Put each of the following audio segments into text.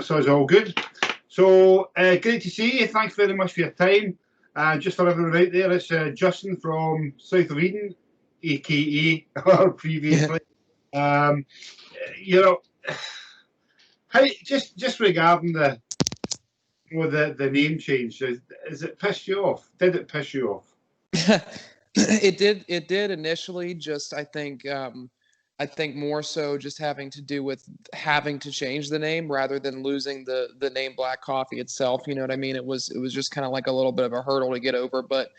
That's us all good. So great to see you. Thanks very much for your time. Just for everyone out there, it's Justin from South of Eden, aka or previously. You know, how just regarding the name change, is it pissed you off? Did it piss you off? It did initially. Just I think more so just having to do with having to change the name rather than losing the name Black Coffee itself. You know what I mean? It was just kind of like a little bit of a hurdle to get over. But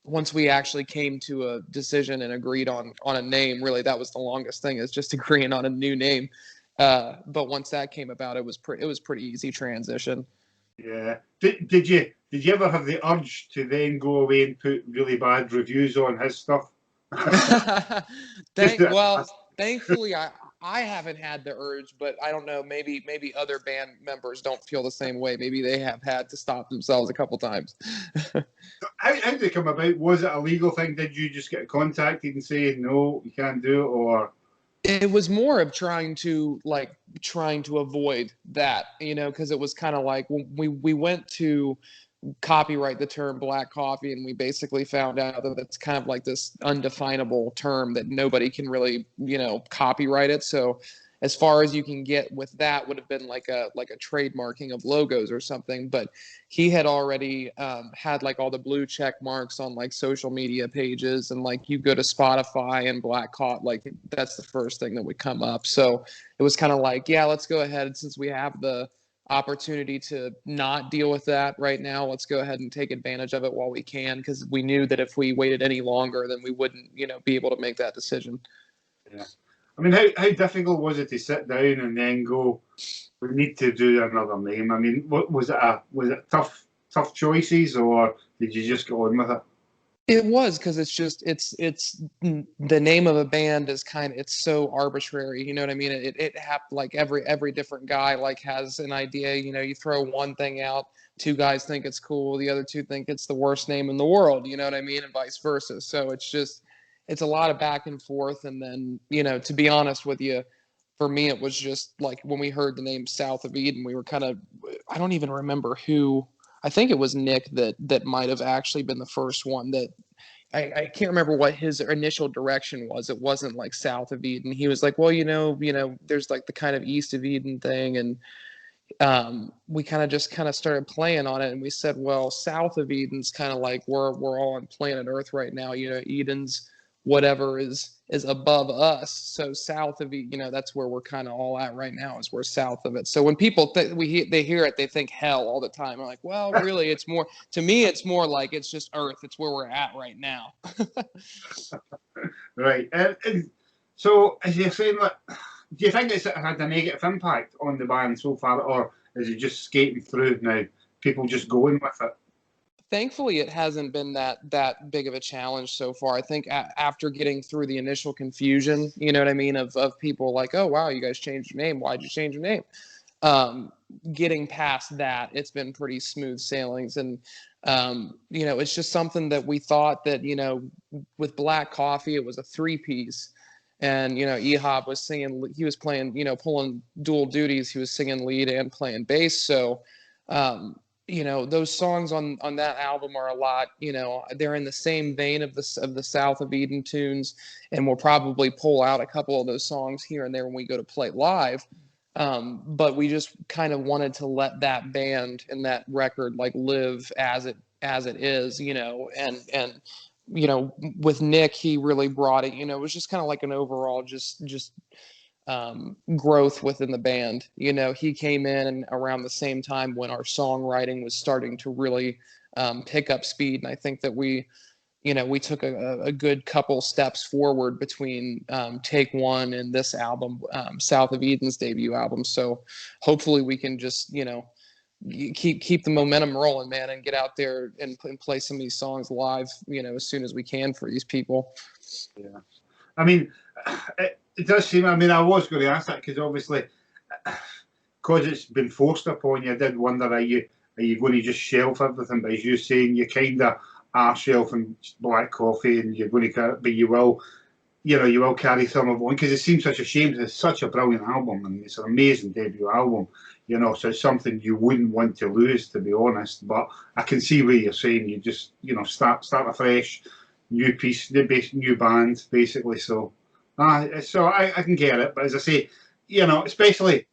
once we actually came to a decision and agreed on a name, really that was the longest thing, is just agreeing on a new name. But once that came about, it was pretty easy transition. Yeah. Did you ever have the urge to then go away and put really bad reviews on his stuff? Thankfully, I haven't had the urge, but I don't know. Maybe other band members don't feel the same way. Maybe they have had to stop themselves a couple times. How did it come about? Was it a legal thing? Did you just get contacted and say no, you can't do it, or? It was more of trying to avoid that, because it was kind of like when we went to copyright the term Black Coffee, and we basically found out that it's kind of like this undefinable term that nobody can really copyright it. So as far as you can get with that would have been like a trademarking of logos or something. But he had already had like all the blue check marks on like social media pages, and like you go to Spotify and Black Coffee, like that's the first thing that would come up. So it was kind of like, yeah, let's go ahead, since we have the opportunity to not deal with that right now, let's go ahead and take advantage of it while we can, because we knew that if we waited any longer, then we wouldn't be able to make that decision. Yeah. I mean, how difficult was it to sit down and then go, we need to do another name? I mean, was it tough choices, or did you just go on with it? It was, because it's the name of a band is it's so arbitrary, you know what I mean? It happened like every different guy like has an idea, you throw one thing out, two guys think it's cool, the other two think it's the worst name in the world, you know what I mean? And vice versa. So it's a lot of back and forth. And then, to be honest with you, for me, it was just like when we heard the name South of Eden, we were I don't even remember who. I think it was Nick that might have actually been the first one that I can't remember what his initial direction was. It wasn't like South of Eden. He was like, well, there's like the kind of East of Eden thing. And we kind of started playing on it, and we said, well, South of Eden's kind of like we're all on planet Earth right now. Eden's whatever is above us. So south of it, that's where we're kind of all at right now, is we're south of it. So when people they hear it, they think hell all the time. I'm like, well, really, it's more, to me, it's more like it's just Earth. It's where we're at right now. Right. So as you're saying, like, do you think it's had a negative impact on the band so far, or is it just skating through now? People just going with it? Thankfully, it hasn't been that big of a challenge so far. I think after getting through the initial confusion, you know what I mean, of people like, oh, wow, you guys changed your name. Why'd you change your name? Getting past that, it's been pretty smooth sailings. And, it's just something that we thought that, with Black Coffee, it was a 3-piece. And, Ehab was singing, he was playing, pulling dual duties. He was singing lead and playing bass. So, those songs on that album are a lot, they're in the same vein of the South of Eden tunes, and we'll probably pull out a couple of those songs here and there when we go to play live. But we just kind of wanted to let that band and that record like live as it is, and with Nick, he really brought it, it was just kind of like an overall just growth within the band. He came in around the same time when our songwriting was starting to really pick up speed, and I think that we took a good couple steps forward between Take One and this album, South of Eden's debut album. So hopefully we can just keep the momentum rolling, man, and get out there and play some of these songs live, as soon as we can for these people. Yeah, I mean, it does seem, I mean, I was going to ask that because obviously, because it's been forced upon you, I did wonder, are you going to just shelf everything? But as you're saying, you kind of are shelving Black Coffee, and you're going to, but you will you will carry some of it on because it seems such a shame. It's such a brilliant album and it's an amazing debut album, so it's something you wouldn't want to lose, to be honest. But I can see where you're saying you just, start afresh, new piece, new band, basically. So, I can get it. But as I say, especially,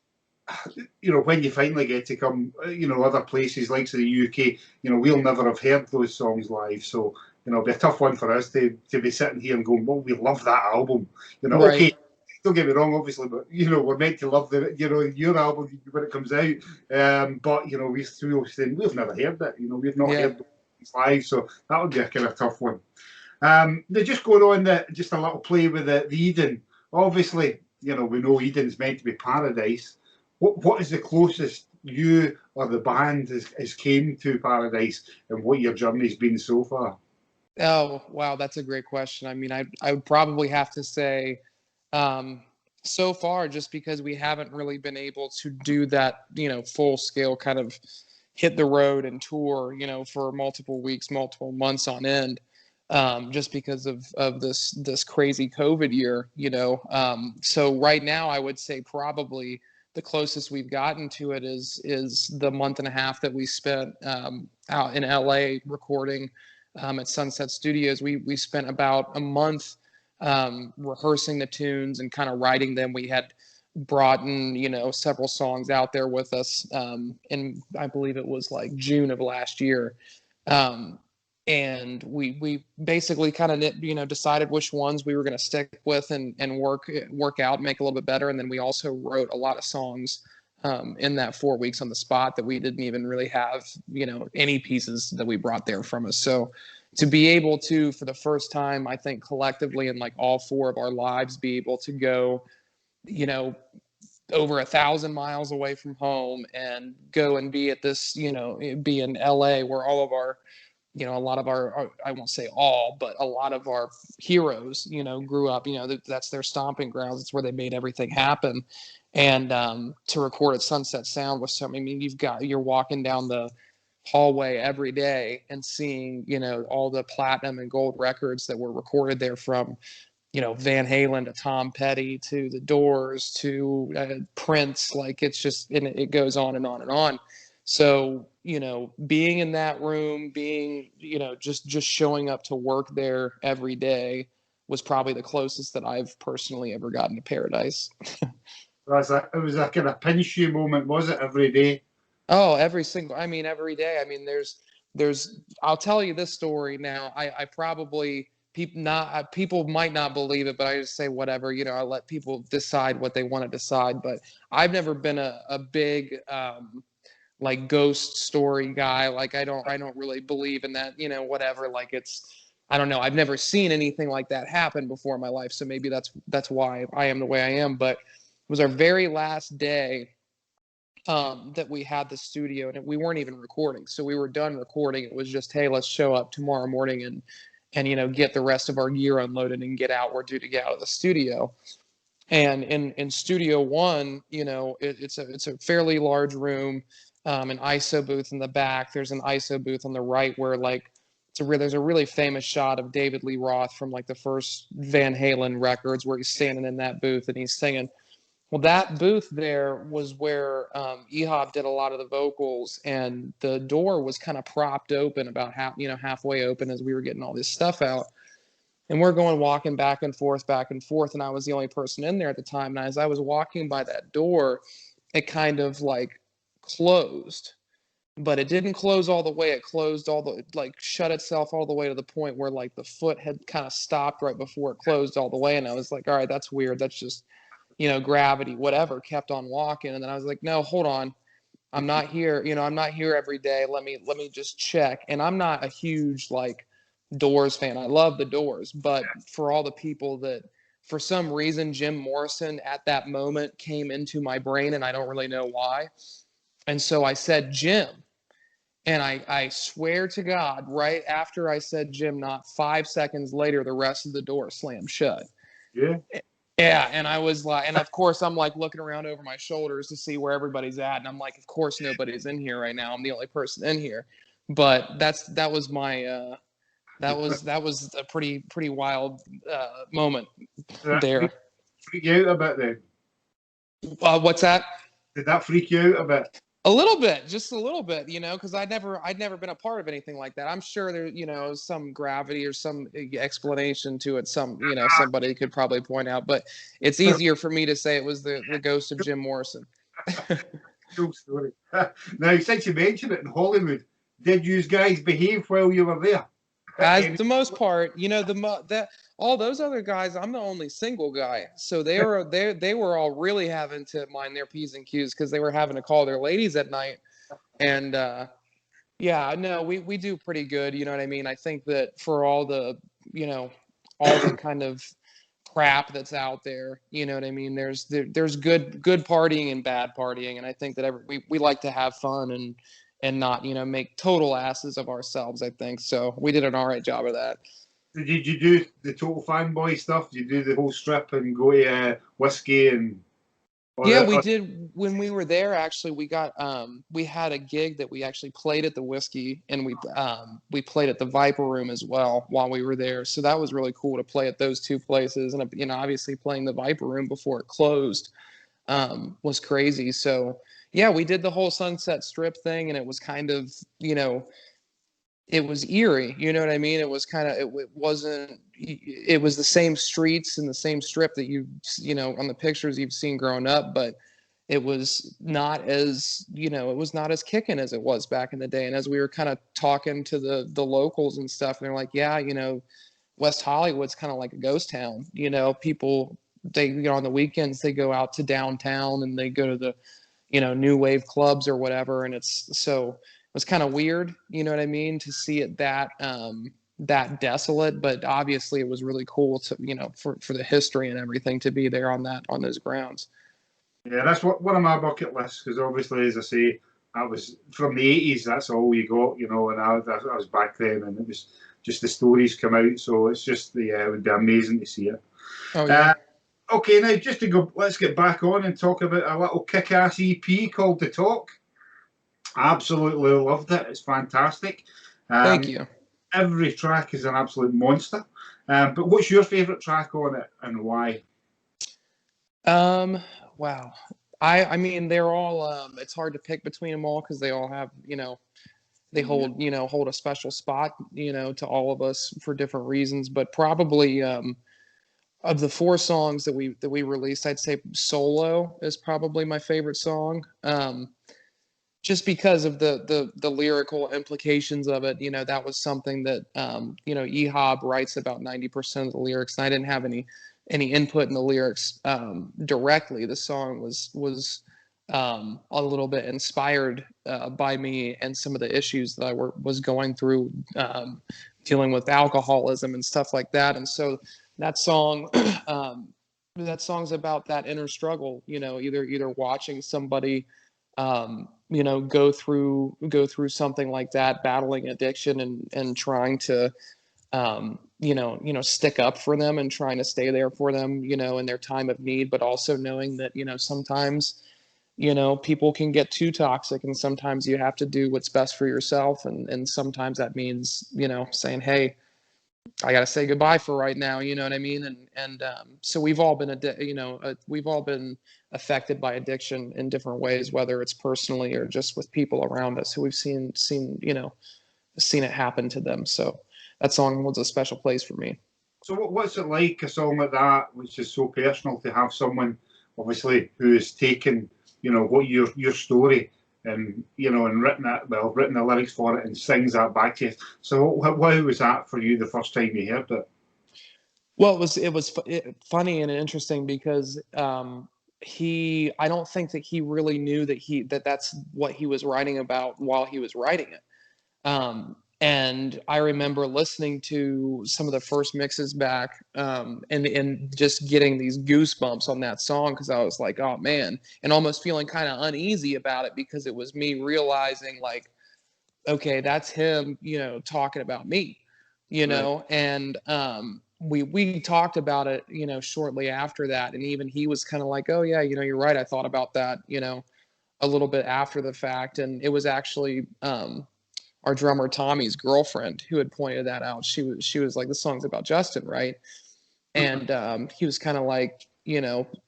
when you finally get to come, other places like the UK, we'll never have heard those songs live. So, it'll be a tough one for us to be sitting here and going, well, we love that album. Right. Okay, don't get me wrong, obviously, but, we're meant to love your album when it comes out. But, we've never heard it. We've not heard it live. So that would be a kind of tough one. They're just going on just a little play with the Eden. Obviously, we know Eden's meant to be paradise. What is the closest you or the band has came to paradise, and what your journey's been so far? Oh, wow, that's a great question. I mean, I would probably have to say, so far, just because we haven't really been able to do that, full scale kind of hit the road and tour, for multiple weeks, multiple months on end, just because of this crazy COVID year, So right now, I would say probably the closest we've gotten to it is the month and a half that we spent out in LA recording at Sunset Studios. We spent about a month rehearsing the tunes and kind of writing them. We had brought in, several songs out there with us in, I believe it was like June of last year. And we basically kind of, decided which ones we were going to stick with and work out, make a little bit better. And then we also wrote a lot of songs in that 4 weeks on the spot that we didn't even really have, any pieces that we brought there from us. So to be able to, for the first time, I think collectively in like all 4 of our lives, be able to go, over 1,000 miles away from home and go and be at this, be in LA where all of our, a lot of our, I won't say all, but a lot of our heroes, grew up, that's their stomping grounds. It's where they made everything happen. And to record at Sunset Sound with I mean, you're walking down the hallway every day and seeing, all the platinum and gold records that were recorded there from, Van Halen to Tom Petty to The Doors to Prince. Like it's just, and it goes on and on and on. So, being in that room, being, just showing up to work there every day was probably the closest that I've personally ever gotten to paradise. It was a kind of pinch you moment, was it, every day? Oh, every day. I mean, I'll tell you this story now. I probably, people might not believe it, but I just say whatever, I let people decide what they want to decide. But I've never been a big, like ghost story guy. Like I don't really believe in that, whatever. Like I don't know. I've never seen anything like that happen before in my life. So maybe that's why I am the way I am. But it was our very last day that we had the studio, and we weren't even recording. So we were done recording. It was just, hey, let's show up tomorrow morning and get the rest of our gear unloaded and get out. We're due to get out of the studio. And in Studio One, it's a fairly large room, an ISO booth in the back. There's an ISO booth on the right where like there's a really famous shot of David Lee Roth from like the first Van Halen records where he's standing in that booth and he's singing. Well, that booth there was where Ehab did a lot of the vocals, and the door was kind of propped open about halfway open as we were getting all this stuff out. And we're walking back and forth, and I was the only person in there at the time. And as I was walking by that door, it kind of like closed, but it didn't close all the way. It closed shut itself all the way to the point where like the foot had kind of stopped right before it closed all the way. And I was like, all right, that's weird. That's just, gravity, whatever. Kept on walking. And then I was like, no, hold on. I'm not here. I'm not here every day. Let me just check. And I'm not a huge like Doors fan. I love the Doors, but for all the people that for some reason Jim Morrison at that moment came into my brain, and I don't really know why. And so I said Jim, and I swear to God, right after I said Jim, not 5 seconds later, the rest of the door slammed shut. Yeah. Yeah, and I was like, and of course I'm like looking around over my shoulders to see where everybody's at, and I'm like, of course nobody's in here right now. I'm the only person in here. But that was my that was a pretty wild moment Did that there. freak you out a bit then? What's that? Did that freak you out a bit? A little bit, just a little bit, because I'd never been a part of anything like that. I'm sure there, some gravity or some explanation to it. Somebody could probably point out, but it's easier for me to say it was the ghost of Jim Morrison. Cool story. Now, since you mentioned it in Hollywood, did you guys behave while you were there? As the most part, all those other guys, I'm the only single guy, so they were all really having to mind their P's and Q's because they were having to call their ladies at night, and yeah, no, we do pretty good. You know what I mean? I think that for all the kind of crap that's out there, you know what I mean? There's good partying and bad partying, and I think that we like to have fun and not make total asses of ourselves. I think so. We did an all right job of that. Did you do the total fanboy stuff? Did you do the whole strip and go to whiskey and? Yeah, we did when we were there. Actually, we had a gig that we actually played at the Whiskey, and we played at the Viper Room as well while we were there. So that was really cool to play at those two places, and obviously playing the Viper Room before it closed was crazy. So yeah, we did the whole Sunset Strip thing, and it was kind of it was eerie, you know what I mean? It was kind of it was the same streets and the same strip that on the pictures you've seen growing up, but it was not as it was not as kicking as it was back in the day. And as we were kind of talking to the locals and stuff, and they're like, yeah, West Hollywood's kind of like a ghost town. People, they on the weekends they go out to downtown and they go to the new wave clubs or whatever, and it was kind of weird, you know what I mean, to see it that desolate, but obviously it was really cool to for the history and everything to be there on those grounds. Yeah, that's one of my bucket lists, because obviously, as I say, I was from the 80s. That's all we got, and I was back then, and it was just the stories come out. So it's just it would be amazing to see it. Oh yeah. Okay, now just to go, let's get back on and talk about a little kick-ass EP called The Talk. Absolutely loved it. It's fantastic. Thank you. Every track is an absolute monster. But what's your favourite track on it and why? Wow. I mean, they're all. It's hard to pick between them all because they all have they hold hold a special spot to all of us for different reasons. But probably of the 4 songs that we released, I'd say Solo is probably my favorite song. Just because of the lyrical implications of it, that was something that Ehab writes about 90% of the lyrics, and I didn't have any input in the lyrics directly. The song was a little bit inspired by me and some of the issues that I was going through, dealing with alcoholism and stuff like that, and so that song. That song's about that inner struggle, either watching somebody go through something like that, battling addiction and trying to stick up for them and trying to stay there for them in their time of need, but also knowing that sometimes people can get too toxic, and sometimes you have to do what's best for yourself, and sometimes that means saying, hey, I got to say goodbye for right now, you know what I mean? And so we've all been we've all been affected by addiction in different ways, whether it's personally or just with people around us who we've seen it happen to them. So that song was a special place for me. So what's it like, a song like that, which is so personal, to have someone obviously who has taken what your story and written the lyrics for it and sings that back to you. So how was that for you the first time you heard it? Well, it was funny and interesting because I don't think that he really knew that that's what he was writing about while he was writing it. And I remember listening to some of the first mixes back, and just getting these goosebumps on that song, because I was like, oh man, and almost feeling kind of uneasy about it, because it was me realizing, like, okay, that's him, talking about me, Right. and we talked about it, shortly after that, and even he was kind of like, oh yeah, you're right, I thought about that, a little bit after the fact, and it was actually our drummer Tommy's girlfriend who had pointed that out. She was like, the song's about Justin, right? And he was kind of like,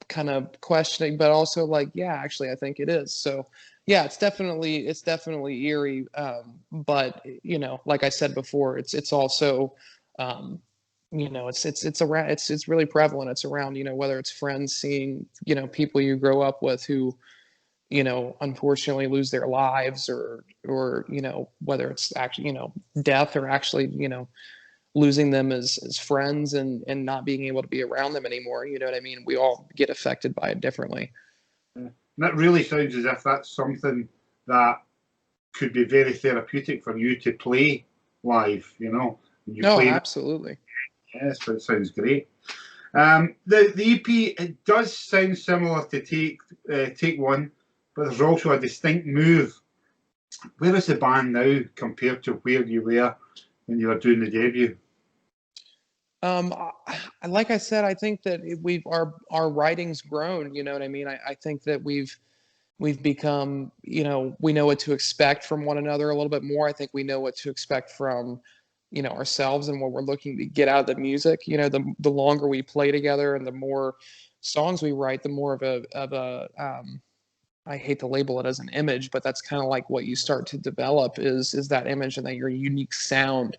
kind of questioning, but also like, yeah, actually, I think it is. So yeah, it's definitely eerie. But like I said before, it's also, it's around, it's really prevalent. It's around, whether it's friends seeing, people you grow up with who, unfortunately lose their lives, or whether it's actually, death, or actually, losing them as friends, and not being able to be around them anymore. You know what I mean? We all get affected by it differently. And that really sounds as if that's something that could be very therapeutic for you to play live, when you No, play. absolutely. Yes, but it sounds great. The EP, it does sound similar to Take One, but there's also a distinct move. Where is the band now compared to where you were when you were doing the debut? Like I said, I think that our writing's grown. You know what I mean? I think that we've become, we know what to expect from one another a little bit more. I think we know what to expect from, ourselves, and what we're looking to get out of the music. The longer we play together and the more songs we write, the more of a I hate to label it as an image, but that's kind of like what you start to develop is that image, and that your unique sound.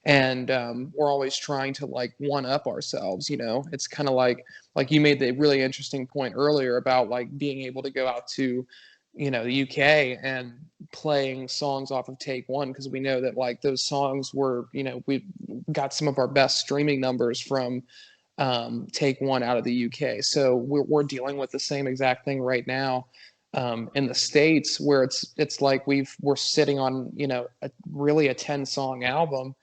And we're always trying to like one up ourselves. It's kind of like you made the really interesting point earlier about like being able to go out to, the UK and playing songs off of Take One, because we know that like those songs were, we got some of our best streaming numbers from Take One out of the UK. So we're dealing with the same exact thing right now in the States, where it's like we're sitting on, really a 10-song album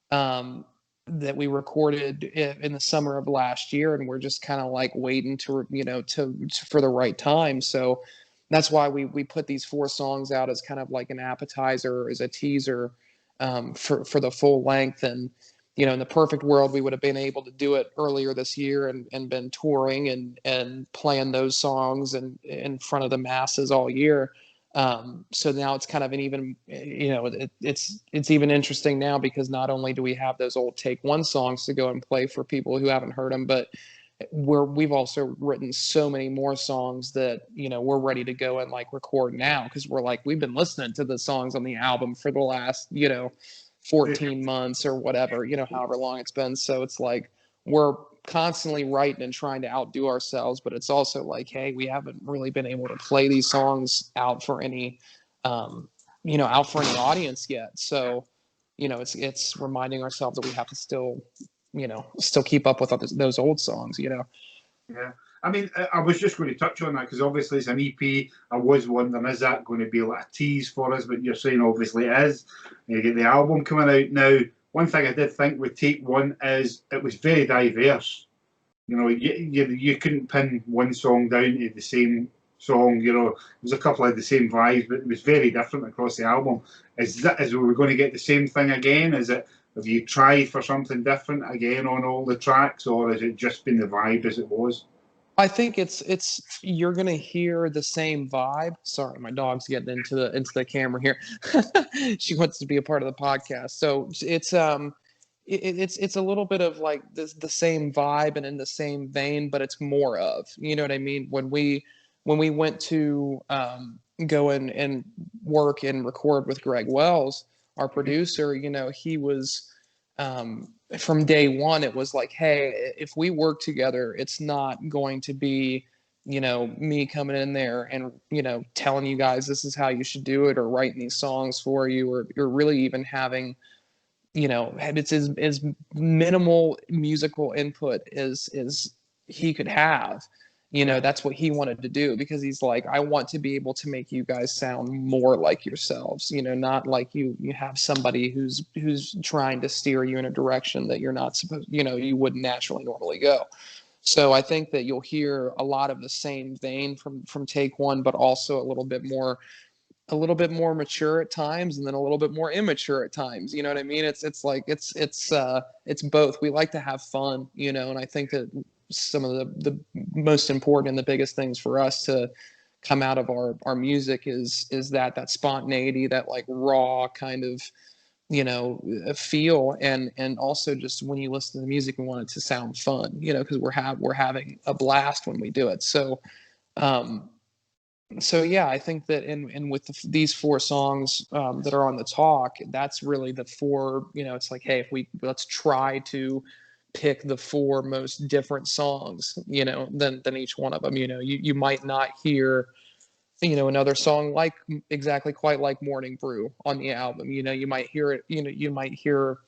um, that we recorded in the summer of last year, and we're just kind of like waiting to, for the right time. So that's why we put these 4 songs out as kind of like an appetizer, as a teaser, for the full length. And in the perfect world, we would have been able to do it earlier this year, and been touring and playing those songs and in front of the masses all year. So now it's kind of an even, it's even interesting now, because not only do we have those old Take One songs to go and play for people who haven't heard them, but we've also written so many more songs that, we're ready to go and like record now, because we're like, we've been listening to the songs on the album for the last, 14 months or whatever, however long it's been. So it's like we're constantly writing and trying to outdo ourselves, but it's also like, hey, we haven't really been able to play these songs out for any audience yet. So it's reminding ourselves that we have to still keep up with those old songs. Yeah. I mean, I was just going to touch on that because obviously it's an EP. I was wondering, is that going to be like a tease for us? But you're saying obviously it is. You get the album coming out now. One thing I did think with Take One is it was very diverse. You couldn't pin one song down to the same song. There was a couple of the same vibes, but it was very different across the album. Is we going to get the same thing again? Have you tried for something different again on all the tracks, or has it just been the vibe as it was? I think it's you're gonna hear the same vibe. Sorry, my dog's getting into the camera here. She wants to be a part of the podcast. So it's a little bit of like the same vibe and in the same vein, but it's more of, you know what I mean? When we went to go and work and record with Greg Wells, our producer, he was from day one, it was like, hey, if we work together, it's not going to be, me coming in there and, telling you guys this is how you should do it, or writing these songs for you, or you're really even having, it's as minimal musical input as he could have. That's what he wanted to do, because he's like, I want to be able to make you guys sound more like yourselves, not like you have somebody who's trying to steer you in a direction that you're not supposed, you wouldn't naturally normally go. So I think that you'll hear a lot of the same vein from Take One, but also a little bit more mature at times, and then a little bit more immature at times. You know what I mean? It's like it's both. We like to have fun, and I think that some of the most important and the biggest things for us to come out of our music is that spontaneity, that like raw kind of feel, and also just when you listen to the music, we want it to sound fun, because we're having a blast when we do it. Um, so yeah, I think that in with these four songs that are on the talk, that's really the four. It's like, hey, if let's try to pick the four most different songs, than each one of them. You might not hear another song like exactly quite like Morning Brew on the album. You might hear it. You might hear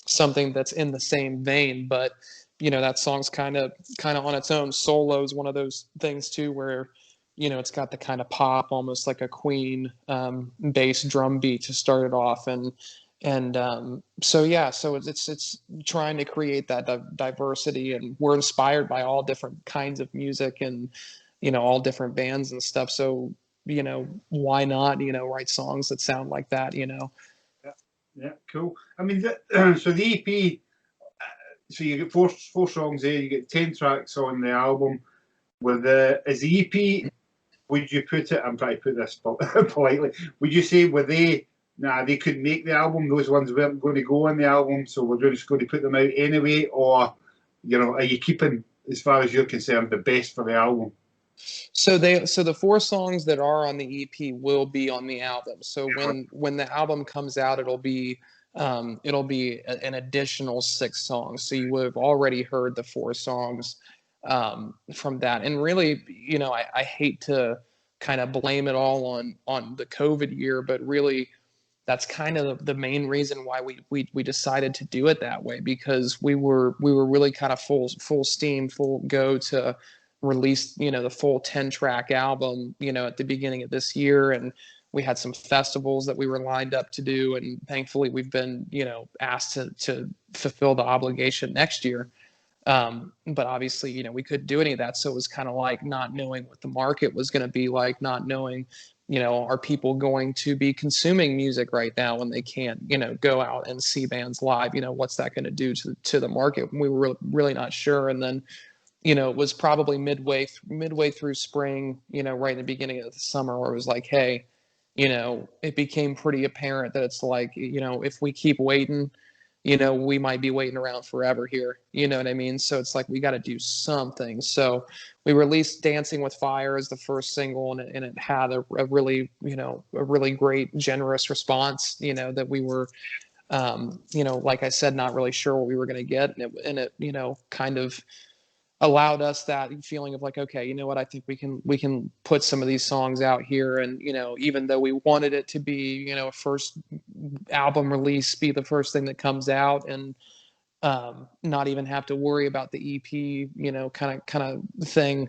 something that's in the same vein, but that song's kind of on its own. Solo is one of those things too, where it's got the kind of pop, almost like a Queen bass drum beat to start it off, and so yeah, so it's trying to create that diversity, and we're inspired by all different kinds of music, and all different bands and stuff. So why not write songs that sound like that. Yeah, yeah, cool. I mean, so the EP, so you get four songs there. You get 10 tracks on the album. Is the EP? Would you put it? I'm trying to put this politely. Would you say were they? Nah, they couldn't make the album. Those ones weren't going to go on the album, so we're just going to put them out anyway. Or, are you keeping, as far as you're concerned, the best for the album? So the four songs that are on the EP will be on the album. So when the album comes out, it'll be an additional 6 songs. So you would have already heard the 4 songs from that. And really, I hate to kind of blame it all on the COVID year, but really that's kind of the main reason why we decided to do it that way, because we were really kind of full steam, full go to release the full 10-track album at the beginning of this year, and we had some festivals that we were lined up to do, and thankfully we've been asked to fulfill the obligation next year. But obviously we couldn't do any of that, so it was kind of like not knowing what the market was going to be like, not knowing are people going to be consuming music right now when they can't go out and see bands live. What's that going to do to the market? We were really not sure. And then it was probably midway through spring, right in the beginning of the summer, where it was like, hey, it became pretty apparent that it's like, if we keep waiting, we might be waiting around forever here. You know what I mean? So it's like, we got to do something. So we released Dancing with Fire as the first single, and it had a really, a really great, generous response, that we were, like I said, not really sure what we were going to get. And it, kind of allowed us that feeling of like, okay, you know what, I think we can put some of these songs out here, and even though we wanted it to be a first album release, be the first thing that comes out, and not even have to worry about the EP kind of thing.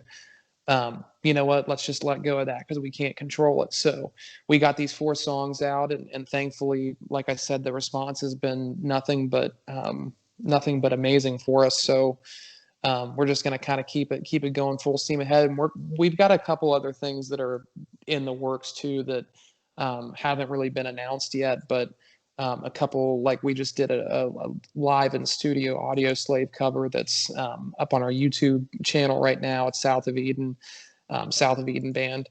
You know what, let's just let go of that, because we can't control it. So we got these 4 songs out, and thankfully, like I said, the response has been nothing but amazing for us. So we're just going to kind of keep it going full steam ahead. And we've got a couple other things that are in the works too that haven't really been announced yet, but a couple, like we just did a live in studio Audio Slave cover that's up on our YouTube channel right now. It's South of Eden Band.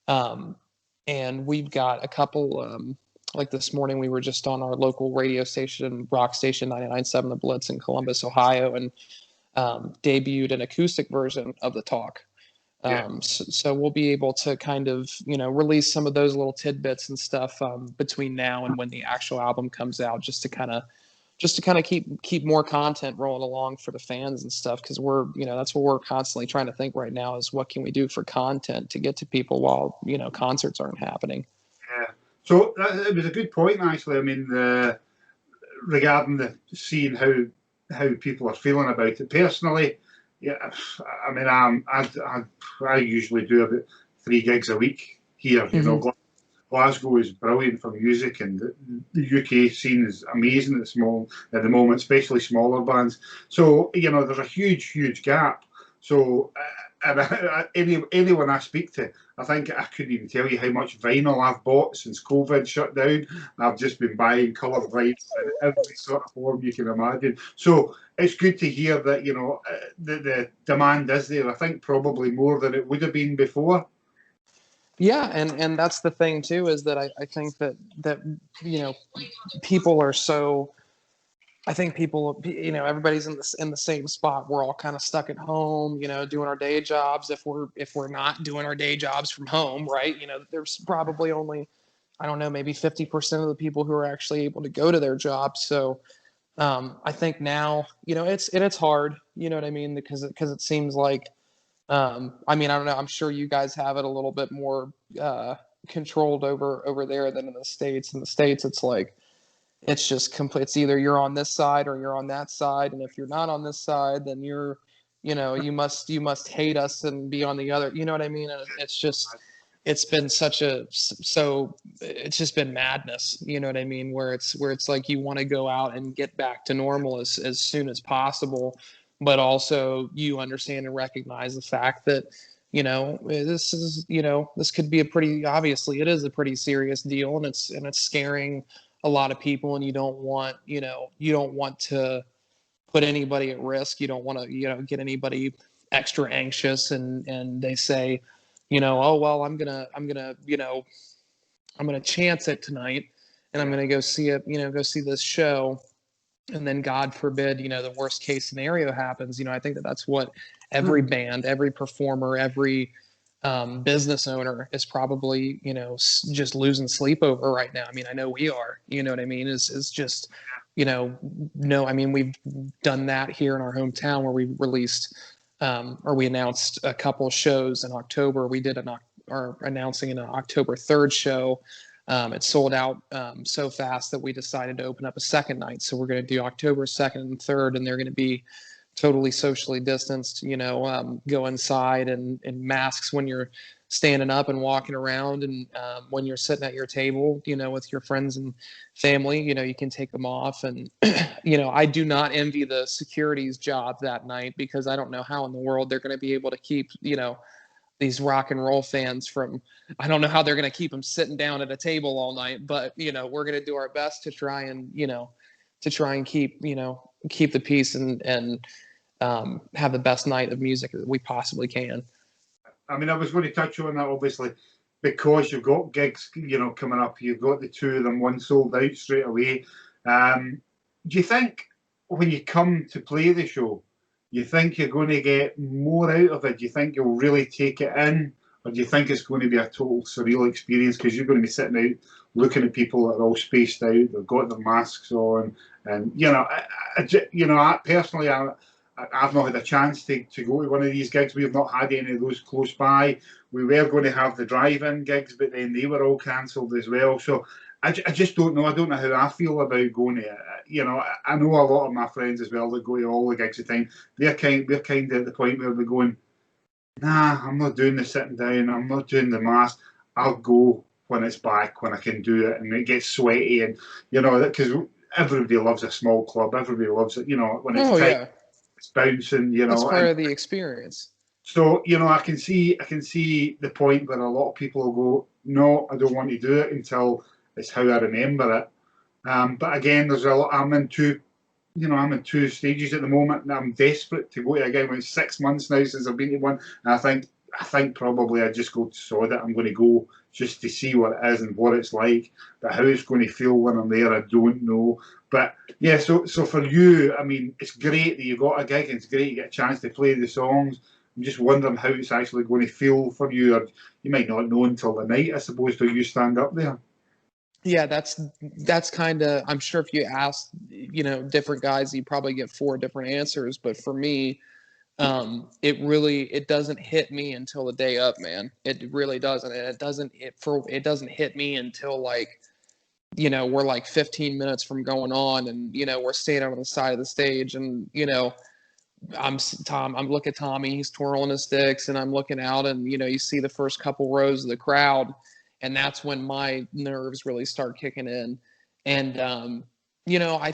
And we've got a couple, like this morning we were just on our local radio station, rock station 99.7 The Blitz in Columbus, Ohio, and debuted an acoustic version of the talk. So we'll be able to kind of release some of those little tidbits and stuff between now and when the actual album comes out, just to kind of keep more content rolling along for the fans and stuff, because we're that's what we're constantly trying to think right now, is what can we do for content to get to people while concerts aren't happening. Yeah, so it was a good point, actually. I mean, regarding seeing how people are feeling about it personally. Yeah, I mean, I usually do about 3 gigs a week here. Glasgow is brilliant for music, and the UK scene is amazing at the moment, especially smaller bands. So there's a huge gap. So anyone I speak to, I think I couldn't even tell you how much vinyl I've bought since COVID shut down. I've just been buying coloured vinyl in every sort of form you can imagine. So it's good to hear that the demand is there. I think probably more than it would have been before. Yeah, and that's the thing too, is that I think that you know people are so, I think people, everybody's in the same spot. We're all kind of stuck at home, doing our day jobs. If we're not doing our day jobs from home, right? There's probably only, I don't know, maybe 50% of the people who are actually able to go to their jobs. So I think now, it's hard, you know what I mean? Because it seems like, I mean, I don't know. I'm sure you guys have it a little bit more controlled over there than in the States. In the States, it's like, it's just complete. It's either you're on this side or you're on that side, and if you're not on this side, then you must hate us and be on the other. You know what I mean? And it's just, it's been such a so it's just been madness. You know what I mean? Where it's like you want to go out and get back to normal as soon as possible, but also you understand and recognize the fact that this could be a pretty, obviously it is a pretty serious deal, and it's scaring a lot of people, and you don't want to put anybody at risk. You don't want to get anybody extra anxious, and they say, oh well, I'm gonna chance it tonight, and I'm gonna go see it, go see this show, and then God forbid, the worst case scenario happens. I think that's what every band, every performer, every business owner is probably, just losing sleep over right now. I mean, I know we are. You know what I mean? Is just, no. I mean, we've done that here in our hometown where we released, or we announced a couple shows in October. We did or announcing an October 3rd show. It sold out so fast that we decided to open up a second night. So we're going to do October 2nd and 3rd, and they're going to be totally socially distanced, go inside and masks when you're standing up and walking around. And when you're sitting at your table, with your friends and family, you can take them off. And, I do not envy the security's job that night, because I don't know how in the world they're going to be able to keep, these rock and roll fans from, I don't know how they're going to keep them sitting down at a table all night, but we're going to do our best to try and keep the peace and have the best night of music that we possibly can. I mean, I was going to touch on that, obviously, because you've got gigs, coming up. You've got the two of them, one sold out straight away. Do you think when you come to play the show, you think you're going to get more out of it? Do you think you'll really take it in? Or do you think it's going to be a total surreal experience, because you're going to be sitting out looking at people that are all spaced out, they've got their masks on, and I personally, I've not had a chance to go to one of these gigs. We've not had any of those close by. We were going to have the drive-in gigs, but then they were all cancelled as well. So I just don't know. I don't know how I feel about going to it. I know a lot of my friends as well that go to all the gigs at the time. We're kind of at the point where we're going, nah, I'm not doing the sitting down. I'm not doing the mask. I'll go when it's back, when I can do it, and it gets sweaty, and because everybody loves a small club. Everybody loves it. When it's tight. Yeah, It's bouncing, that's part of the experience. So I can see the point where a lot of people will go, no, I don't want to do it until it's how I remember it. But again, I'm in two stages at the moment, and I'm desperate to go to again. It's 6 months now since I've been to one, and I think probably I just go to sod it. I'm going to go just to see what it is and what it's like. But how it's going to feel when I'm there, I don't know. But yeah, so for you, I mean, it's great that you got a gig, and it's great you get a chance to play the songs. I'm just wondering how it's actually going to feel for you. Or you might not know until the night, I suppose, till you stand up there. Yeah, that's kind of, I'm sure if you ask, different guys, you probably get four different answers. But for me, it doesn't hit me until the day up, man. It really doesn't. And it doesn't hit me until, like, we're like 15 minutes from going on, and we're standing on the side of the stage, and I'm looking at Tommy, he's twirling his sticks, and I'm looking out, and you see the first couple rows of the crowd, and that's when my nerves really start kicking in. And I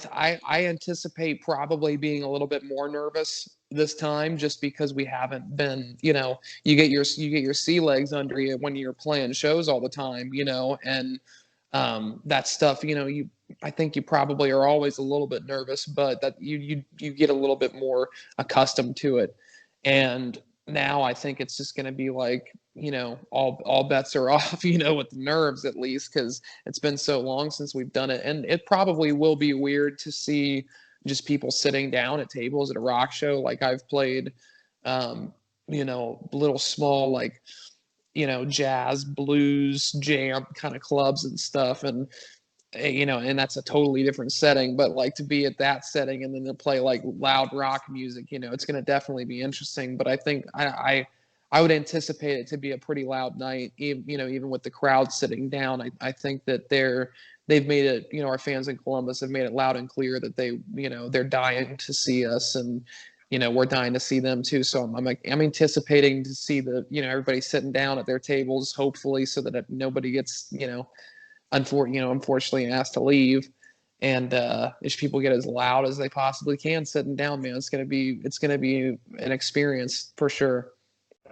anticipate probably being a little bit more nervous this time, just because we haven't been, you get your sea legs under you when you're playing shows all the time, and that stuff, I think you probably are always a little bit nervous, but that you get a little bit more accustomed to it. And now I think it's just going to be like, all bets are off, with the nerves at least, because it's been so long since we've done it. And it probably will be weird to see just people sitting down at tables at a rock show. Like I've played, little small, like, jazz, blues, jam kind of clubs and stuff. And that's a totally different setting, but like to be at that setting and then to play like loud rock music, it's going to definitely be interesting. But I think I would anticipate it to be a pretty loud night, even with the crowd sitting down. I think that they've made it, our fans in Columbus have made it loud and clear that they're dying to see us, and we're dying to see them too. So I'm anticipating to see everybody sitting down at their tables, hopefully, so that nobody gets unfortunately asked to leave, and if people get as loud as they possibly can sitting down, man, it's gonna be an experience for sure.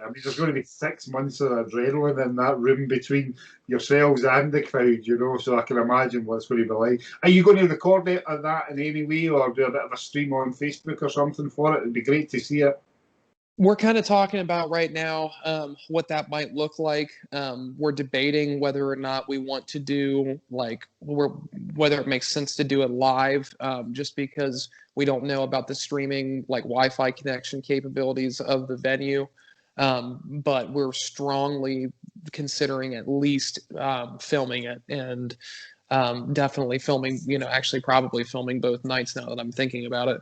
I mean, there's going to be 6 months of adrenaline in that room between yourselves and the crowd, so I can imagine what it's going to be like. Are you going to record it of that in any way, or do a bit of a stream on Facebook or something for it? It'd be great to see it. We're kind of talking about right now what that might look like. We're debating whether or not we want to do whether it makes sense to do it live, just because we don't know about the streaming, like Wi-Fi connection capabilities of the venue. But we're strongly considering at least filming it, and definitely filming, actually probably filming both nights now that I'm thinking about it.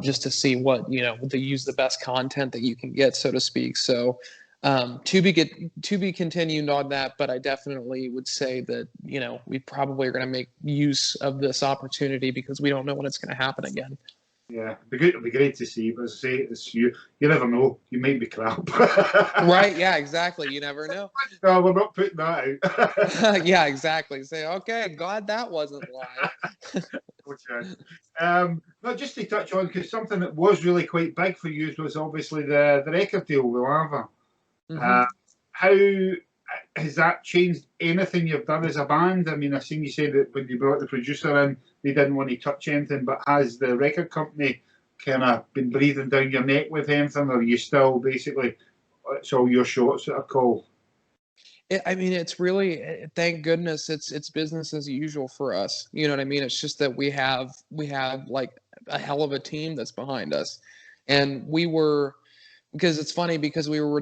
Just to see what, to use the best content that you can get, so to speak. So to be continued on that, but I definitely would say that, we probably are going to make use of this opportunity because we don't know when it's going to happen again. Yeah, it'd be great to see, but as I say, it's you never know. You might be crap. Right, yeah, exactly. You never know. No, we're not putting that out. Yeah, exactly. Say, okay, glad that wasn't live. No, just to touch on, because something that was really quite big for you was obviously the record deal with Lava. Mm-hmm. How has that changed anything you've done as a band? I mean, I've seen you say that when you brought the producer in, they didn't want to touch anything, but has the record company kind of been breathing down your neck with anything, or are you still basically, it's all your shots that are called? I mean, it's really, thank goodness, it's business as usual for us. You know what I mean? It's just that we have like a hell of a team that's behind us, and because it's funny because we were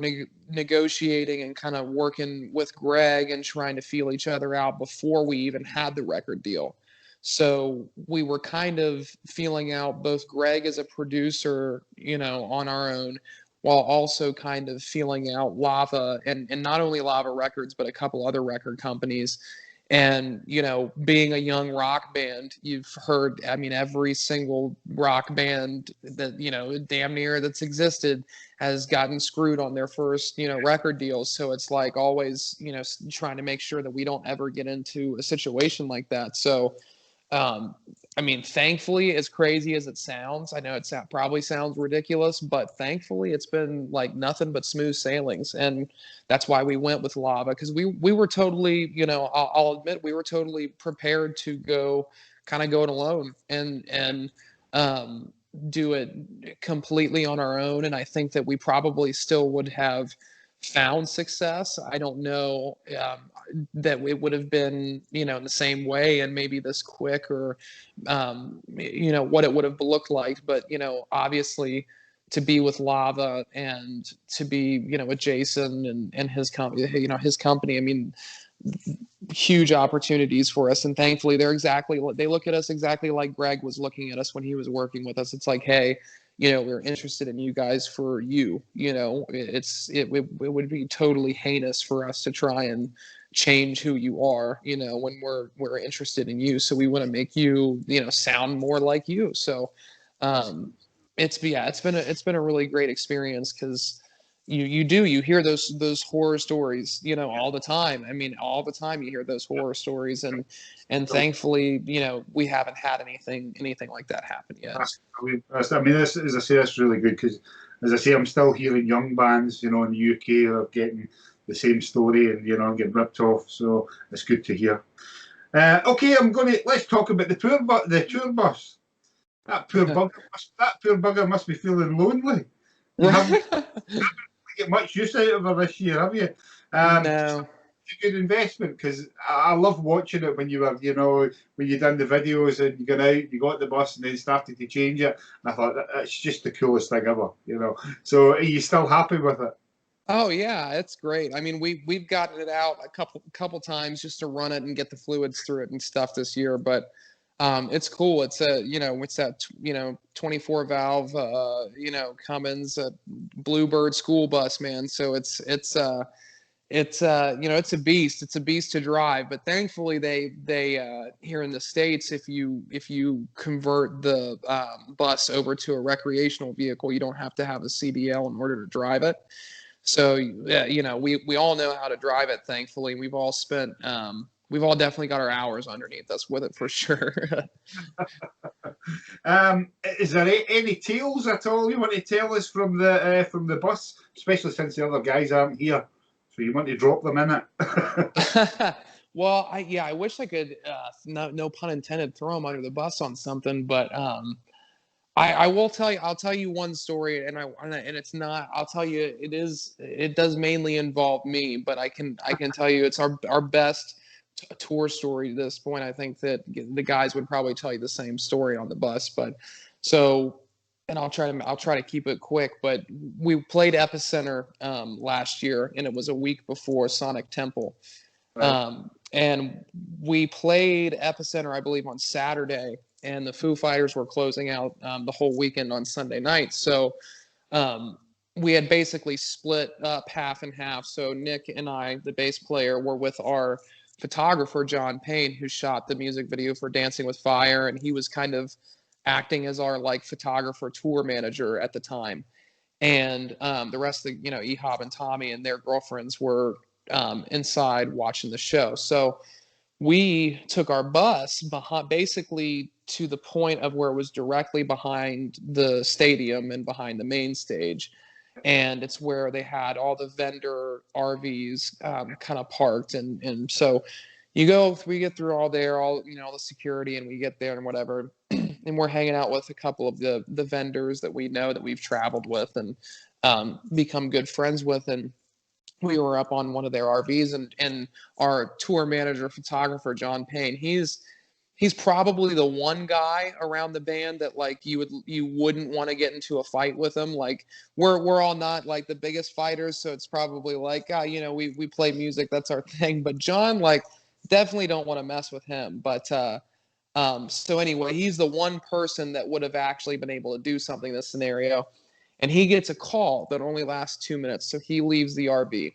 negotiating and kind of working with Greg and trying to feel each other out before we even had the record deal. So we were kind of feeling out both Greg as a producer, on our own, while also kind of feeling out Lava, and not only Lava Records, but a couple other record companies. And, being a young rock band, you've heard, I mean, every single rock band that, damn near that's existed has gotten screwed on their first, record deals. So it's like always, trying to make sure that we don't ever get into a situation like that. So, I mean, thankfully, as crazy as it sounds, I know probably sounds ridiculous, but thankfully it's been like nothing but smooth sailings. And that's why we went with Lava, because we were totally, I'll admit, we were totally prepared to go it alone and do it completely on our own. And I think that we probably still would have found success. I don't know that it would have been, in the same way and maybe this quick, or, what it would have looked like. But, obviously to be with Lava and to be, with Jason and his company, his company, I mean, huge opportunities for us. And thankfully they look at us exactly like Greg was looking at us when he was working with us. It's like, hey, we're interested in you guys for you. It would be totally heinous for us to try and change who you are, when we're interested in you. So we want to make you, sound more like you. So it's been a really great experience, because you hear those horror stories, all the time. I mean, all the time you hear those horror stories, and thankfully, we haven't had anything like that happen yet. I mean, this, as I say, that's really good, because, as I say, I'm still hearing young bands, in the UK are getting the same story and, getting ripped off. So it's good to hear. Okay, let's talk about the tour bus. That poor bugger must be feeling lonely. You haven't Right. get much use out of her this year, have you? No. It's a good investment because I love watching it when you were, when you done the videos and you got out, you got the bus and then started to change it. And I thought that's just the coolest thing ever. So are you still happy with it? Oh yeah, it's great. I mean, we've gotten it out a couple times just to run it and get the fluids through it and stuff this year, but it's cool. It's it's that 24 valve Cummins Bluebird school bus, man. So it's a beast. It's a beast to drive, but thankfully they here in the States, if you convert the bus over to a recreational vehicle, you don't have to have a CDL in order to drive it. So we all know how to drive it. Thankfully, we've all definitely got our hours underneath us with it for sure. Is there any tales at all you want to tell us from the bus, especially since the other guys aren't here? So you want to drop them in it? Well, I wish I could, no pun intended, throw them under the bus on something, but I will tell you. I'll tell you one story, and it's not. I'll tell you, it does mainly involve me, but I can tell you it's our best tour story to this point. I think that the guys would probably tell you the same story on the bus, but so. And I'll try to keep it quick, but we played Epicenter last year, and it was a week before Sonic Temple. Right. And we played Epicenter, I believe, on Saturday, and the Foo Fighters were closing out the whole weekend on Sunday night. So um, we had basically split up half and half. So Nick and I, the bass player, were with our photographer, John Payne, who shot the music video for Dancing with Fire, and he was kind of acting as our like photographer tour manager at the time. And the rest of Ehab and Tommy and their girlfriends were inside watching the show. So we took our bus behind, basically to the point of where it was directly behind the stadium and behind the main stage. And it's where they had all the vendor RVs kind of parked. And so we get through all there, all the security, and we get there and whatever. And we're hanging out with a couple of the vendors that we know that we've traveled with and become good friends with. And we were up on one of their RVs, and our tour manager photographer John Payne, he's probably the one guy around the band that like you wouldn't want to get into a fight with him. Like we're all not like the biggest fighters, so it's probably like we play music, that's our thing. But John, like, definitely don't want to mess with him. But so anyway, he's the one person that would have actually been able to do something in this scenario. And he gets a call that only lasts 2 minutes. So he leaves the RV.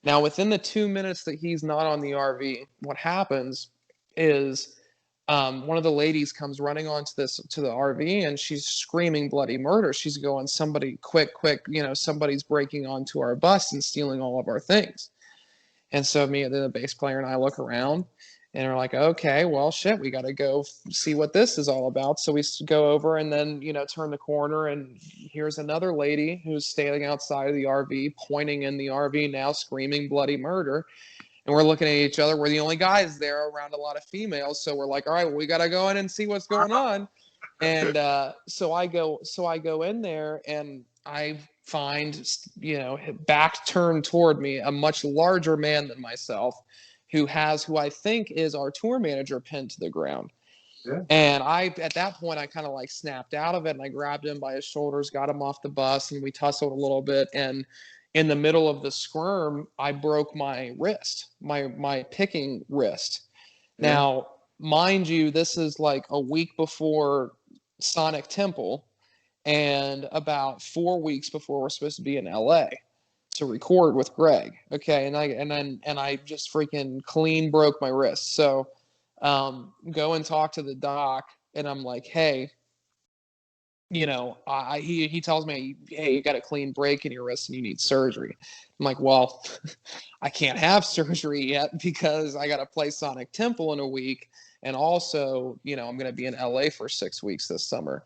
Now, within the 2 minutes that he's not on the RV, what happens is one of the ladies comes running to the RV, and she's screaming bloody murder. She's going, "Somebody, quick, quick, somebody's breaking onto our bus and stealing all of our things." And so me and the bass player and I look around, and we're like, okay, well, shit, we got to go see what this is all about. So we go over and then, turn the corner, and here's another lady who's standing outside of the RV, pointing in the RV now, screaming bloody murder. And we're looking at each other. We're the only guys there around a lot of females. So we're like, all right, well, we got to go in and see what's going on. And so I go in there, and I find, back turned toward me, a much larger man than myself, who I think is our tour manager, pinned to the ground. Yeah. And at that point, I kind of like snapped out of it, and I grabbed him by his shoulders, got him off the bus, and we tussled a little bit. And in the middle of the squirm, I broke my wrist, my picking wrist. Yeah. Now, mind you, this is like a week before Sonic Temple, and about 4 weeks before we're supposed to be in LA to record with Greg. Okay, and I just freaking clean broke my wrist. So go and talk to the doc, and I'm like, hey, he tells me, hey, you got a clean break in your wrist and you need surgery. I'm like, well, I can't have surgery yet because I got to play Sonic Temple in a week, and also, I'm going to be in LA for 6 weeks this summer.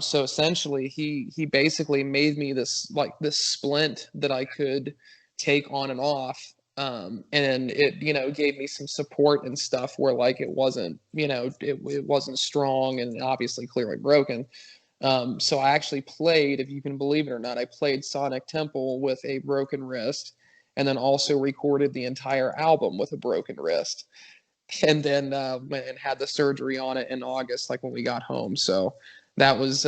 So essentially, he basically made me this splint that I could take on and off, and it gave me some support and stuff where like it wasn't it wasn't strong and obviously clearly broken. So I actually played, if you can believe it or not, I played Sonic Temple with a broken wrist, and then also recorded the entire album with a broken wrist, and then went and had the surgery on it in August, like when we got home. So that was,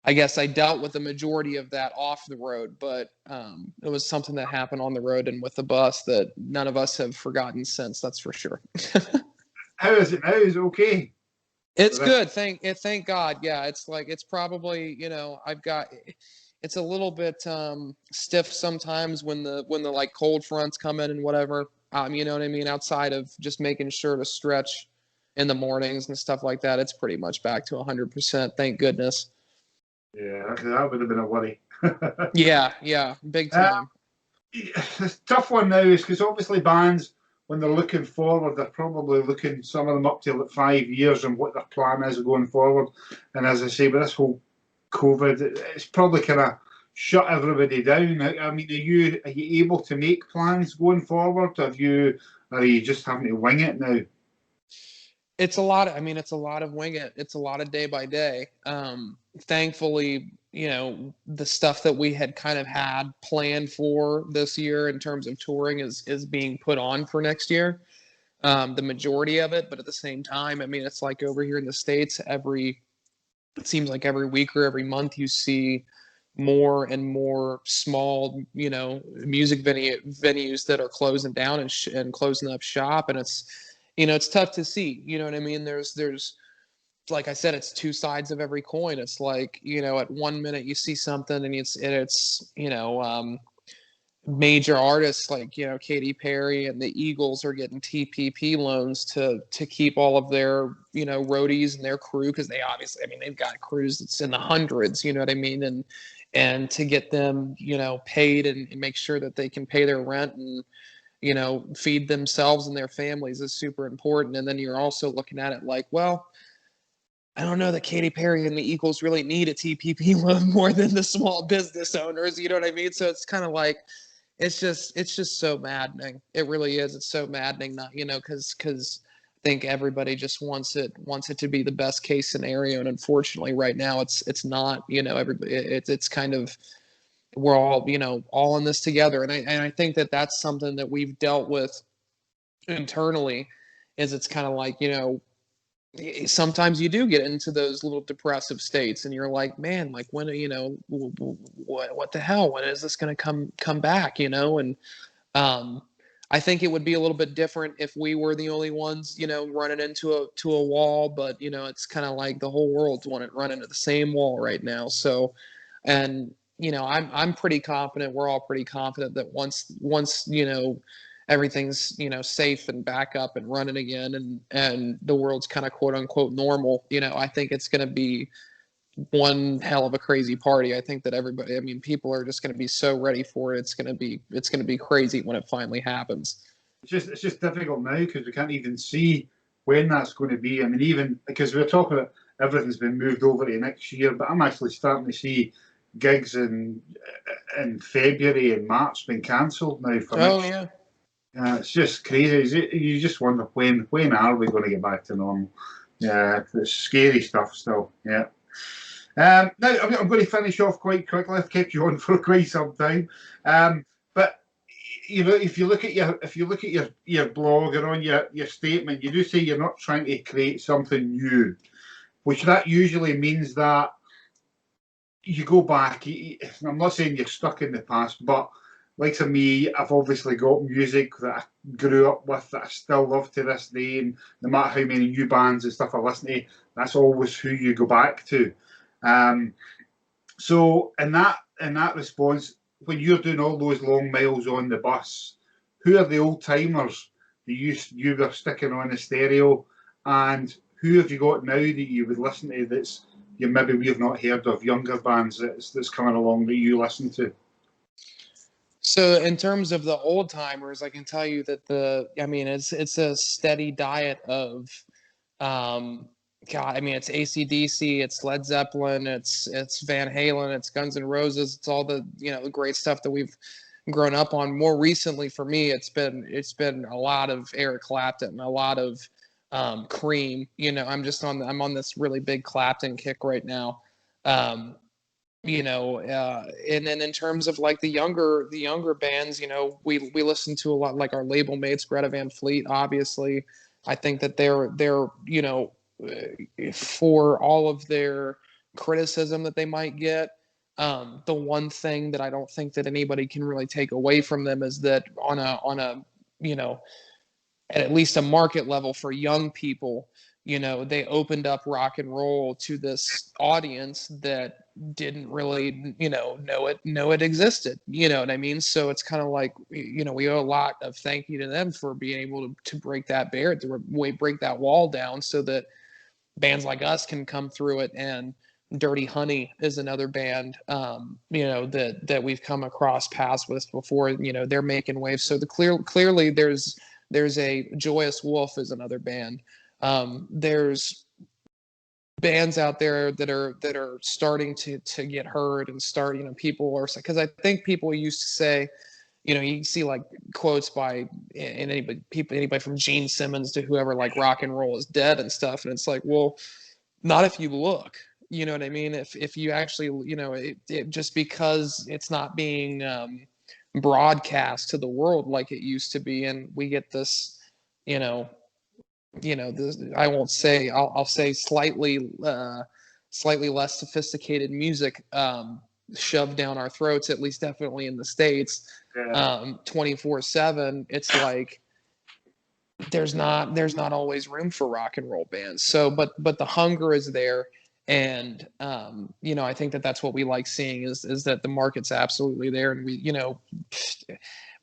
I guess I dealt with the majority of that off the road, but it was something that happened on the road and with the bus that none of us have forgotten since. That's for sure. How is it now? Is it okay? It's good. Thank God. Yeah, it's like it's probably, I've got it's a little bit stiff sometimes when the like cold fronts come in and whatever. You know what I mean? Outside of just making sure to stretch in the mornings and stuff like that, it's pretty much back to 100%. Thank goodness. Yeah, that would have been a worry. Yeah, big time. The tough one now is because obviously bands, when they're looking forward, they're probably looking, some of them up to like 5 years and what their plan is going forward. And as I say, with this whole COVID, it's probably kind of shut everybody down. I mean, are you able to make plans going forward? Are you just having to wing it now? It's a lot. It's a lot of wing it. It's a lot of day by day. Thankfully, the stuff that we had kind of had planned for this year in terms of touring is being put on for next year. The majority of it, but at the same time, it's like over here in the States, it seems like every week or every month you see more and more small, music venues that are closing down and closing up shop, and it's tough to see. You know what I mean? There's like I said, it's two sides of every coin. It's like, at one minute you see something and it's major artists like, Katy Perry and the Eagles are getting TPP loans to keep all of their, roadies and their crew, because they obviously, they've got crews that's in the hundreds, you know what I mean? And to get them, paid and make sure that they can pay their rent and, feed themselves and their families is super important. And then you're also looking at it like, well, I don't know that Katy Perry and the Eagles really need a TPP loan more than the small business owners. You know what I mean? So it's kind of like, it's just so maddening. It really is. It's so maddening, not, because I think everybody just wants it to be the best case scenario. And unfortunately right now it's not, everybody, it's kind of, we're all, all in this together. And I think that that's something that we've dealt with internally, is it's kind of like, sometimes you do get into those little depressive states and you're like, man, like when, what the hell, when is this going to come back, and I think it would be a little bit different if we were the only ones, running into a wall, but it's kind of like the whole world's running into the same wall right now. So, and I'm pretty confident, we're all pretty confident that once everything's safe and back up and running again, and the world's kind of quote unquote normal, I think it's going to be one hell of a crazy party. I think that everybody, people are just going to be so ready for it. It's going to be crazy when it finally happens. It's just difficult now because we can't even see when that's going to be. I mean, even because we're talking about everything's been moved over to next year, but I'm actually starting to see gigs in February and March being cancelled now for Oh next. yeah. It's just crazy. You just wonder when are we going to get back to normal? Yeah, it's scary stuff still. Yeah. Now I'm going to finish off quite quickly. I've kept you on for quite some time, but if you look at your blog or on your statement, you do say you're not trying to create something new, which that usually means that you go back. I'm not saying you're stuck in the past, but like to me, I've obviously got music that I grew up with that I still love to this day, and no matter how many new bands and stuff I listen to, that's always who you go back to. So in that response, when you're doing all those long miles on the bus, who are the old timers that you were sticking on the stereo, and who have you got now that you would listen to that's maybe we've not heard of, younger bands that's coming along that you listen to? So in terms of the old timers, I can tell you that it's a steady diet of, God, it's AC/DC, it's Led Zeppelin, it's Van Halen, it's Guns N' Roses, it's all the the great stuff that we've grown up on. More recently for me, it's been a lot of Eric Clapton, a lot of Cream. I'm on this really big Clapton kick right now. Um, and then in terms of like the younger bands, we listen to a lot, like our label mates, Greta Van Fleet, obviously. I think that they're for all of their criticism that they might get, the one thing that I don't think that anybody can really take away from them is that on a you know at least a market level for young people, they opened up rock and roll to this audience that didn't really, know it existed. You know what I mean? So it's kind of like, we owe a lot of thank you to them for being able to break that barrier, break that wall down so that bands like us can come through it. And Dirty Honey is another band, that we've come across paths with before. They're making waves. So clearly there's a Joyous Wolf is another band. There's bands out there that are starting to get heard and start. People are, because I think people used to say, you see like quotes by anybody from Gene Simmons to whoever, like rock and roll is dead and stuff, and it's like, well, not if you look. You know what I mean? If you actually, it just because it's not being broadcast to the world like it used to be, and we get this, this, I won't say, I'll say slightly less sophisticated music shoved down our throats, at least definitely in the States, 24/7. It's like there's not always room for rock and roll bands. So but the hunger is there. And I think that's what we like seeing is that the market's absolutely there, and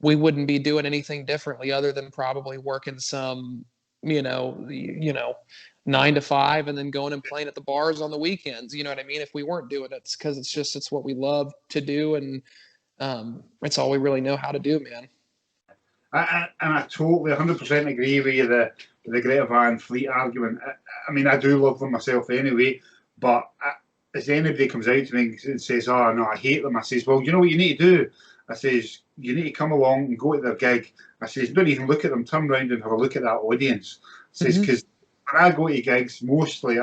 we wouldn't be doing anything differently other than probably working some 9 to 5 and then going and playing at the bars on the weekends. You know what I mean? If we weren't doing it, it's because it's what we love to do, and it's all we really know how to do, man. And I totally 100% agree with you, the Greta Van Fleet argument. I mean, I do love them myself anyway, but as anybody comes out to me and says, oh, no, I hate them, I says, well, you know what you need to do? I says, you need to come along and go to their gig. I says, don't even look at them, turn around and have a look at that audience. I says, because when I go to gigs, mostly,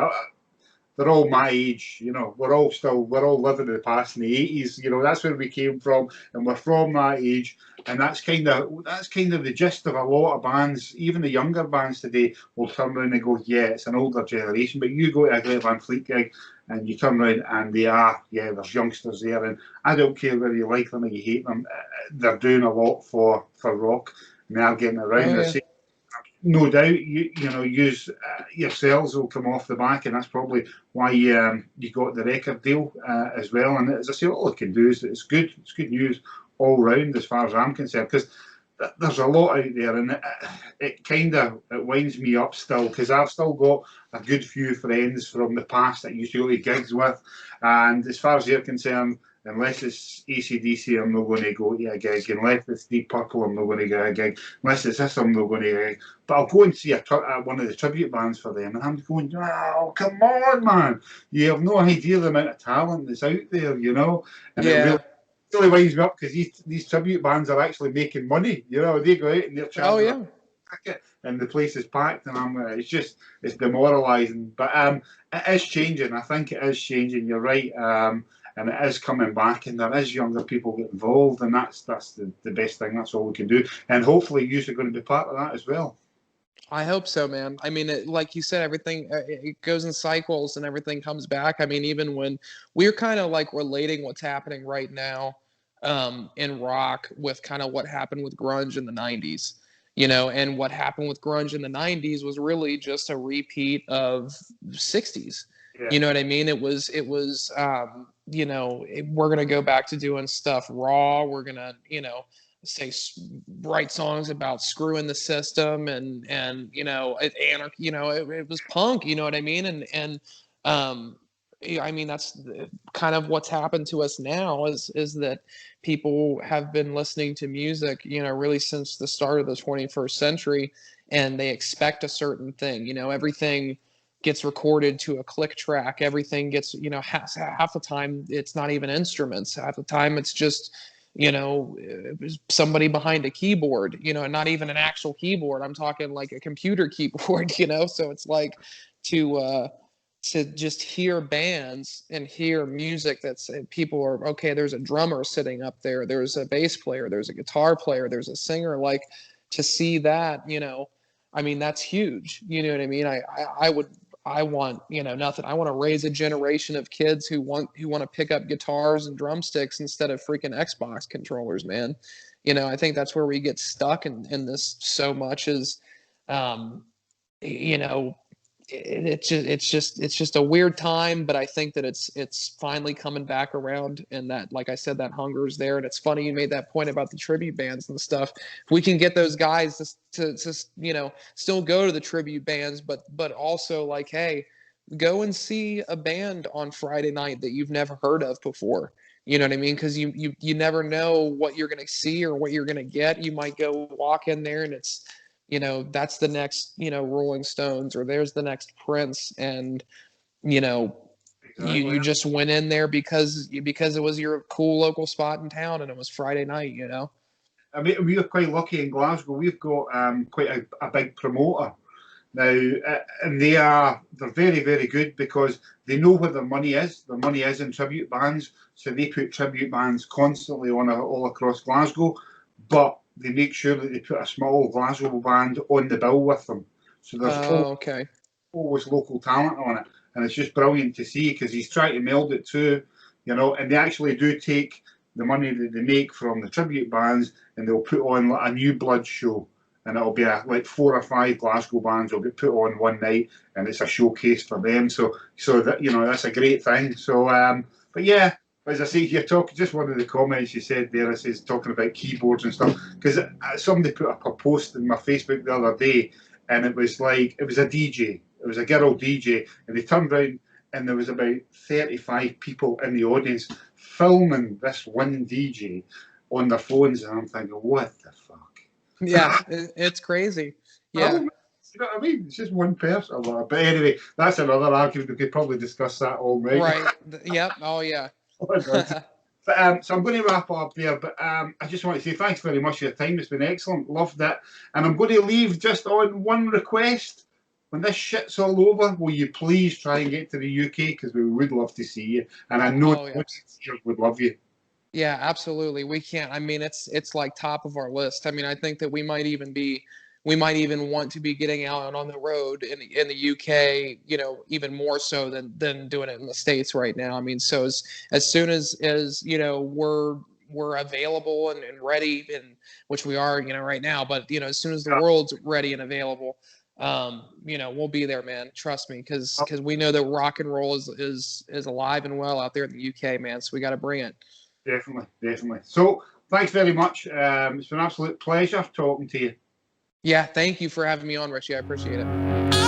they're all my age, we're all living in the past in the 80s, that's where we came from, and we're from that age, and that's kind of the gist of a lot of bands. Even the younger bands today will turn around and go, yeah, it's an older generation, but you go to a Greta Van Fleet gig and you turn around and there's youngsters there, and I don't care whether you like them or you hate them, they're doing a lot for rock, and they're getting around. Oh, yeah. No doubt, use yourselves will come off the back, and that's probably why you got the record deal as well. And as I say, all I can do is it's good news all round as far as I'm concerned, because there's a lot out there, and it kind of winds me up still, because I've still got a good few friends from the past that I used to go to gigs with, and as far as they're concerned, unless it's AC/DC, I'm not going to go to a gig. Unless it's Deep Purple, I'm not going to go to a gig. Unless it's this, I'm not going to go to a gig. But I'll go and see one of the tribute bands for them, and I'm going, oh, come on, man. You have no idea the amount of talent that's out there, And it really winds me up, because these tribute bands are actually making money. They go out and they're charging ticket, and the place is packed, and it's demoralising. But it is changing. I think it is changing. You're right. And it is coming back, and there is younger people get involved, and that's the best thing. That's all we can do, and hopefully you are going to be part of that as well. I hope so, man. I mean, like you said, everything it goes in cycles, and everything comes back. I mean, even when we're kind of like relating what's happening right now in rock with kind of what happened with grunge in the 90s, and what happened with grunge in the 90s was really just a repeat of 60s. Yeah. You know what I mean? It was we're going to go back to doing stuff raw. We're going to, write songs about screwing the system and anarchy. It was punk. You know what I mean? And I mean, that's kind of what's happened to us now is that people have been listening to music, really since the start of the 21st century, and they expect a certain thing. Everything gets recorded to a click track. Everything gets, half the time it's not even instruments. Half the time it's just, somebody behind a keyboard, and not even an actual keyboard. I'm talking like a computer keyboard, So it's like to just hear bands and hear music that's people are okay. There's a drummer sitting up there. There's a bass player. There's a guitar player. There's a singer. Like to see that, I mean, that's huge. You know what I mean? I want, nothing. I want to raise a generation of kids who want to pick up guitars and drumsticks instead of freaking Xbox controllers, man. I think that's where we get stuck in this so much is, you know, it's just a weird time, but I think that it's finally coming back around, and that, like I said, that hunger is there. And it's funny you made that point about the tribute bands and stuff. If we can get those guys to still go to the tribute bands, but also like, hey, go and see a band on Friday night that you've never heard of before. You know what I mean? Because you never know what you're gonna see or what you're gonna get. You might go walk in there and it's that's the next, Rolling Stones, or there's the next Prince. And, Exactly. you just went in there because it was your cool local spot in town and it was Friday night, I mean, we are quite lucky in Glasgow. We've got quite a big promoter now, and they're very, very good because they know where their money is. Their money is in tribute bands, so they put tribute bands constantly on all across Glasgow, but they make sure that they put a small Glasgow band on the bill with them. So there's always local talent on it, and it's just brilliant to see because he's trying to meld it too, and they actually do take the money that they make from the tribute bands and they'll put on like a New Blood show, and it'll be like 4 or 5 Glasgow bands will get put on one night, and it's a showcase for them. So that that's a great thing. So but yeah. As I say, you're talking, just one of the comments you said there, it says talking about keyboards and stuff, because somebody put up a post in my Facebook the other day, and it was a DJ, it was a girl DJ, and they turned around and there was about 35 people in the audience filming this one DJ on their phones, and I'm thinking, what the fuck? Yeah, it's crazy. Yeah. You know what I mean? It's just one person. But anyway, that's another argument. We could probably discuss that all night. Right. Yep. Oh, yeah. But so I'm going to wrap up there, but I just want to say thanks very much for your time. It's been excellent. Loved it. And I'm going to leave just on one request. When this shit's all over, will you please try and get to the UK? Because we would love to see you. And I know would love you. Yeah, absolutely. We can't. I mean, it's like top of our list. I mean, I think that we might even want to be getting out on the road in the UK, even more so than doing it in the States right now. I mean, so as soon as we're available and ready, and which we are, right now, but as soon as the world's ready and available, we'll be there, man. Trust me, because we know that rock and roll is alive and well out there in the UK, man. So we got to bring it. Definitely. So thanks very much. It's been an absolute pleasure talking to you. Yeah, thank you for having me on, Richie. I appreciate it.